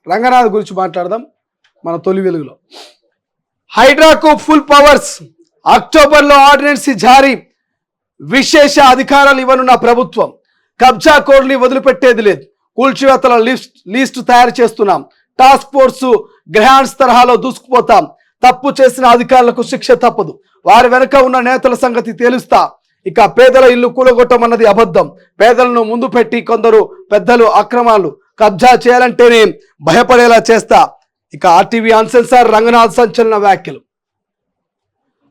రంగనాథ్ గురించి మాట్లాడదాం మన తొలి వెలుగులో. హైడ్రాకు ఫుల్ పవర్స్, అక్టోబర్లో ఆర్డినెన్స్ జారీ, విశేష అధికారాలు ఇవ్వనున్న ప్రభుత్వం, కబ్జా కోడ్ని వదిలిపెట్టేది లేదు, కూల్చివేతల లిస్ట్ తయారు చేస్తున్నాం, టాస్క్ ఫోర్స్ గ్రహాండ్స్ తరహాలో దూసుకుపోతాం, తప్పు చేసిన అధికారులకు శిక్ష తప్పదు, వారి వెనక ఉన్న నేతల సంగతి తేలుస్తా, ఇక పేదల ఇల్లు కూలగొట్టమన్నది అబద్ధం, పేదలను ముందు పెట్టి కొందరు పెద్దలు అక్రమాలు కబ్జా చేయాలంటేనే భయపడేలా చేస్తా. ఇక ఆర్టీవీ అన్సెన్సార్ రంగనాథ్ సంచలన వ్యాఖ్యలు.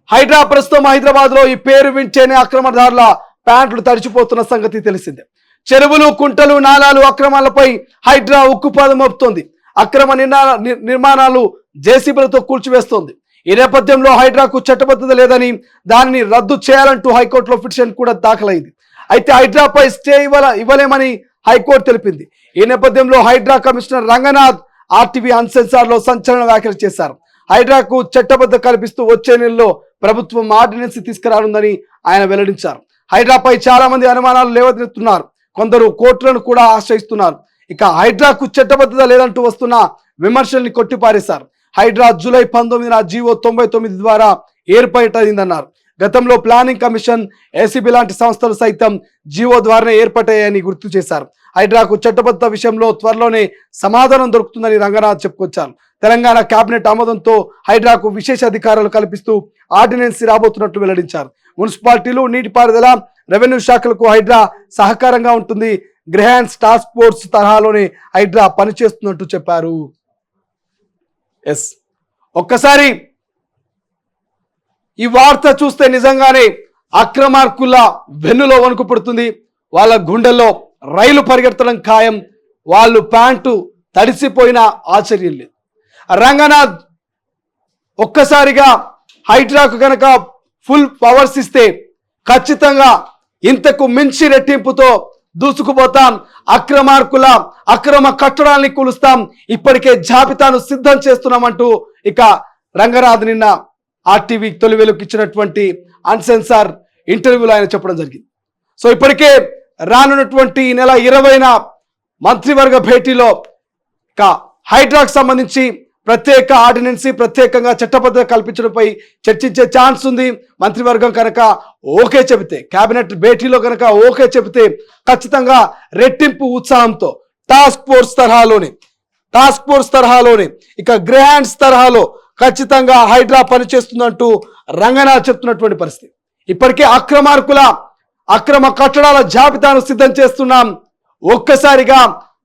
హైడ్రా ప్రస్తుతం హైదరాబాద్ లో ఈ పేరు వింటేనే అక్రమదారుల ప్యాంట్లు తడిచిపోతున్న సంగతి తెలిసిందే. చెరువులు, కుంటలు, నాలాలు అక్రమాలపై హైడ్రా ఉక్కుపాదం మోపుతోంది. అక్రమ నిర్మాణాలు జేసీబీలతో కూల్చివేస్తోంది. ఈ నేపథ్యంలో హైడ్రాకు చట్టబద్ధత లేదని, దానిని రద్దు చేయాలంటూ హైకోర్టులో పిటిషన్ కూడా దాఖలైంది. అయితే హైడ్రాపై స్టే ఇవ్వలేమని హైకోర్టు తెలిపింది. ఈ నేపథ్యంలో హైడ్రా కమిషనర్ రంగనాథ్ ఆర్టీవీ అన్సెన్సార్ లో సంచలన వ్యాఖ్యలు చేశారు. హైడ్రాకు చట్టబద్ధత కల్పిస్తూ వచ్చే నెలలో ప్రభుత్వం ఆర్డినెన్స్ తీసుకురానుందని ఆయన వెల్లడించారు. హైడ్రాపై చాలా మంది అనుమానాలు లేవనెత్తున్నారు, కొందరు కోర్టులను కూడా ఆశ్రయిస్తున్నారు. ఇక హైడ్రాకు చట్టబద్ధత లేదంటూ వస్తున్న విమర్శల్ని కొట్టిపారేశారు. హైడ్రా జూలై 19 జీవో 99 ద్వారా ఏర్పాటైందన్నారు. గతంలో ప్లానింగ్ కమిషన్, ఏసీబీ లాంటి సంస్థలు సైతం జీవో ద్వారానే ఏర్పాటయ్యాయని గుర్తు చేశారు. హైడ్రాకు చట్టబద్ధత విషయంలో త్వరలోనే సమాధానం దొరుకుతుందని రంగనాథ్ చెప్పుకొచ్చారు. తెలంగాణ కేబినెట్ ఆమోదంతో హైడ్రాకు విశేష అధికారాలు కల్పిస్తూ ఆర్డినెన్స్ రాబోతున్నట్లు వెల్లడించారు. మున్సిపాలిటీలు, నీటిపారుదల, రెవెన్యూ శాఖలకు హైడ్రా సహకారంగా ఉంటుంది. గ్రహాండ్స్ టాస్క్ ఫోర్స్ తరహాలోనే హైడ్రా పనిచేస్తున్నట్టు చెప్పారు. ఒక్కసారి ఈ వార్త చూస్తే నిజంగానే అక్రమార్కుల వెన్నులో వణుకు పుడుతుంది. వాళ్ళ గుండెల్లో రైలు పరిగెత్తడం ఖాయం. వాళ్ళు ప్యాంటు తడిసిపోయిన ఆశ్చర్యం లేదు. రంగనాథ్ ఒక్కసారిగా హైడ్రాకు కనుక ఫుల్ పవర్స్ ఇస్తే ఖచ్చితంగా ఇంతకు మించి రెట్టింపుతో దూసుకుపోతాం, అక్రమార్కుల అక్రమ కట్టడాల్ని కూలుస్తాం, ఇప్పటికే జాబితాను సిద్ధం చేస్తున్నామంటూ ఇక రంగనాథ్ నిన్న ఆర్టీవీ తొలి వెలుగుకి ఇచ్చినటువంటి అన్సెన్సార్ ఇంటర్వ్యూలో ఆయన చెప్పడం జరిగింది. సో ఇప్పటికే రానున్నటువంటి ఈ నెల 20న మంత్రివర్గ భేటీలో ఇక హైడ్రాకు సంబంధించి ప్రత్యేక ఆర్డినెన్స్, ప్రత్యేకంగా చట్టబద్ధత కల్పించడంపై చర్చించే ఛాన్స్ ఉంది. మంత్రివర్గం కనుక ఓకే చెబితే, కేబినెట్ భేటీలో కనుక ఓకే చెబితే ఖచ్చితంగా రెట్టింపు ఉత్సాహంతో టాస్క్ ఫోర్స్ తరహాలోనే ఇక గ్రహాండ్స్ తరహాలో ఖచ్చితంగా హైడ్రా పనిచేస్తుందంటూ రంగనాథ్ చెప్తున్నటువంటి పరిస్థితి. ఇప్పటికే అక్రమార్కుల అక్రమ కట్టడాల జాబితాను సిద్ధం చేస్తున్నాం, ఒక్కసారిగా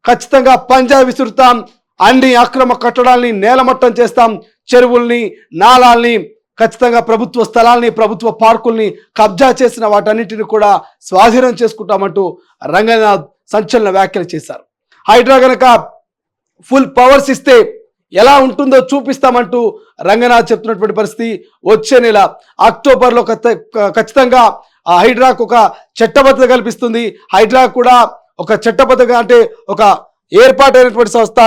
ఖచ్చితంగా పంజా విసురుతాం, అన్ని అక్రమ కట్టడాల్ని నేలమట్టం చేస్తాం, చెరువుల్ని, నాలాల్ని, ఖచ్చితంగా ప్రభుత్వ స్థలాల్ని, ప్రభుత్వ పార్కుల్ని కబ్జా చేసిన వాటన్నిటిని కూడా స్వాధీనం చేసుకుంటామంటూ రంగనాథ్ సంచలన వ్యాఖ్యలు చేశారు. హైడ్రా కనుక ఫుల్ పవర్స్ ఇస్తే ఎలా ఉంటుందో చూపిస్తామంటూ రంగనాథ్ చెప్తున్నటువంటి పరిస్థితి. వచ్చే నెల అక్టోబర్లో ఖచ్చితంగా ఆ హైడ్రాకు ఒక చట్టబద్ధత కల్పిస్తుంది. హైడ్రా కూడా ఒక చట్టబద్ధంగా అంటే ఒక ఏర్పాటైనటువంటి సంస్థ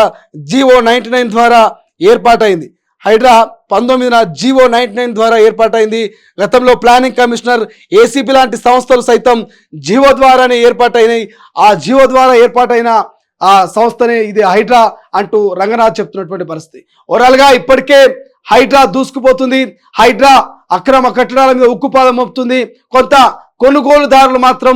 జీవో 99 ద్వారా ఏర్పాటైంది. హైడ్రా 19న జీవో 99 ద్వారా ఏర్పాటైంది. గతంలో ప్లానింగ్ కమిషనర్, ఏసీబీ లాంటి సంస్థలు సైతం జీవో ద్వారానే ఏర్పాటైనాయి. ఆ జీవో ద్వారా ఏర్పాటైన ఆ సంస్థనే ఇది హైడ్రా అంటూ రంగనాథ్ చెప్తున్నటువంటి పరిస్థితి. ఓవరాల్గా ఇప్పటికే హైడ్రా దూసుకుపోతుంది. హైడ్రా అక్రమ కట్టడాల మీద ఉక్కుపాదం మోపుతుంది. కొంత కొనుగోలుదారులు మాత్రం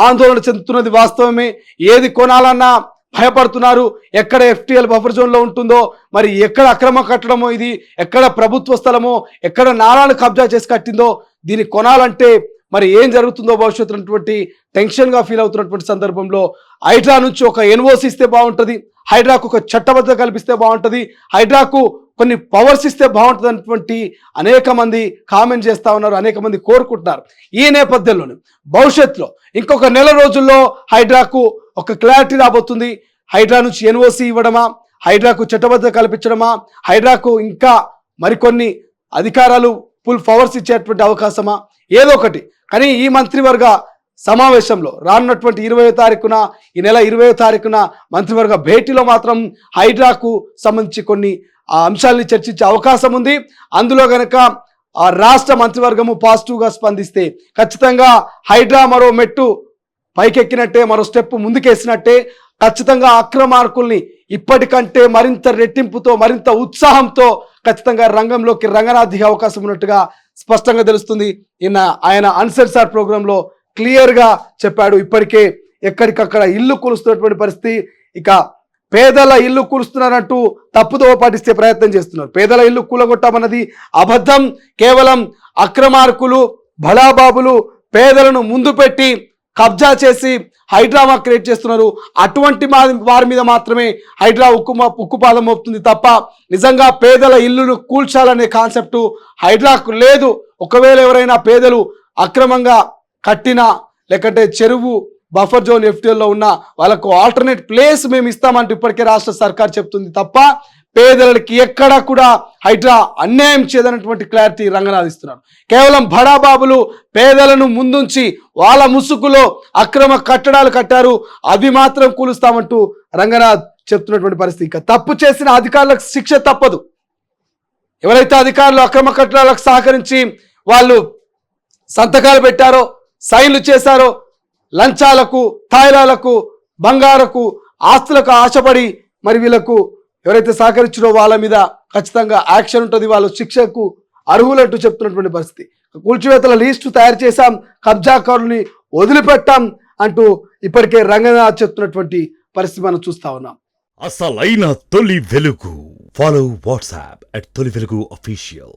ఆందోళన చెందుతున్నది వాస్తవమే. ఏది కొనాలన్నా భయపడుతున్నారు. ఎక్కడ ఎఫ్టీఎల్ బఫర్ జోన్లో ఉంటుందో, మరి ఎక్కడ అక్రమ కట్టడమో, ఇది ఎక్కడ ప్రభుత్వ స్థలమో, ఎక్కడ నాలాను కబ్జా చేసి కట్టిందో, దీన్ని కొనాలంటే మరి ఏం జరుగుతుందో భవిష్యత్తు టెన్షన్గా ఫీల్ అవుతున్నటువంటి సందర్భంలో హైడ్రా నుంచి ఒక ఎన్ఓసి ఇస్తే బాగుంటుంది, హైడ్రాకు ఒక చట్టబద్ధత కల్పిస్తే బాగుంటుంది, హైడ్రాకు కొన్ని పవర్స్ ఇస్తే బాగుంటుంది అన్నటువంటి అనేక మంది కామెంట్ చేస్తూ ఉన్నారు, అనేక మంది కోరుకుంటున్నారు. ఈ నేపథ్యంలోనే భవిష్యత్తులో ఇంకొక నెల రోజుల్లో హైడ్రాకు ఒక క్లారిటీ రాబోతుంది. హైడ్రా నుంచి ఎన్ఓసి ఇవ్వడమా, హైడ్రాకు చట్టబద్ధత కల్పించడమా, హైడ్రాకు ఇంకా మరికొన్ని అధికారాలు ఫుల్ పవర్స్ ఇచ్చేటువంటి అవకాశమా, ఏదో ఒకటి. కానీ ఈ మంత్రివర్గ సమావేశంలో రానున్నటువంటి 20వ తారీఖున, ఈ నెల 20వ తారీఖున మంత్రివర్గ భేటీలో మాత్రం హైడ్రాకు సంబంధించి కొన్ని అంశాలని చర్చించే అవకాశం ఉంది. అందులో గనక ఆ రాష్ట్ర మంత్రివర్గము పాజిటివ్గా స్పందిస్తే ఖచ్చితంగా హైడ్రా మరో మెట్టు పైకెక్కినట్టే, మరో స్టెప్ ముందుకేసినట్టే. ఖచ్చితంగా అక్రమార్కుల్ని ఇప్పటికంటే మరింత రెట్టింపుతో మరింత ఉత్సాహంతో ఖచ్చితంగా రంగంలోకి రంగనాథ్ దిగే అవకాశం ఉన్నట్టుగా స్పష్టంగా తెలుస్తుంది. ఆయన అన్సెన్సార్ ప్రోగ్రాంలో క్లియర్గా చెప్పాడు. ఇప్పటికే ఎక్కడికక్కడ ఇల్లు కూలుస్తున్నటువంటి పరిస్థితి. ఇక పేదల ఇల్లు కూలుస్తున్నారంటూ తప్పుదోవ పాటిస్తే ప్రయత్నం చేస్తున్నారు. పేదల ఇల్లు కూలగొట్టామన్నది అబద్ధం. కేవలం అక్రమార్కులు బడాబాబులు పేదలను ముందు పెట్టి కబ్జా చేసి హైడ్రామా క్రియేట్ చేస్తున్నారు. అటువంటి వారి మీద మాత్రమే హైడ్రా ఉక్కుపాదం మోపుతుంది తప్ప నిజంగా పేదల ఇల్లును కూల్చాలనే కాన్సెప్టు హైడ్రాకు లేదు. ఒకవేళ ఎవరైనా పేదలు అక్రమంగా కట్టినా లేకంటే చెరువు బఫర్ జోన్ ఎఫ్టీఎల్లో ఉన్న వాళ్ళకు ఆల్టర్నేట్ ప్లేస్ మేము ఇస్తామంటూ ఇప్పటికే రాష్ట్ర సర్కార్ చెప్తుంది తప్ప పేదలకి ఎక్కడా కూడా హైడ్రా అన్యాయం చేయదన్నటువంటి క్లారిటీ రంగనాథ్ ఇస్తున్నారు. కేవలం బడాబాబులు పేదలను ముందుంచి వాళ్ళ ముసుగులో అక్రమ కట్టడాలు కట్టారు, అవి మాత్రం కూలుస్తామంటూ రంగనాథ్ చెప్తున్నటువంటి పరిస్థితి. ఇక తప్పు చేసిన అధికారులకు శిక్ష తప్పదు. ఎవరైతే అధికారులు అక్రమ కట్టడాలకు సహకరించి వాళ్ళు సంతకాలు పెట్టారో సైన్లు చేశారో లంచాలకు తాయిలాలకు బంగారకు ఆస్తులకు ఆశపడి మరి వీళ్ళకు ఎవరైతే సహకరించారో వాళ్ళ మీద ఖచ్చితంగా యాక్షన్ ఉంటుంది, వాళ్ళు శిక్షకు అర్హులంటూ చెప్తున్నటువంటి పరిస్థితి. కూల్చివేతల లిస్టు తయారు చేశాం, కబ్జాకారుల్ని వదిలిపెట్టాం అంటూ ఇప్పటికే రంగనాథ్ చెప్తున్నటువంటి పరిస్థితి మనం చూస్తా ఉన్నాం. అసలైన తొలి వెలుగు. ఫాలో వాట్సాప్ @తొలి వెలుగు అఫీషియల్.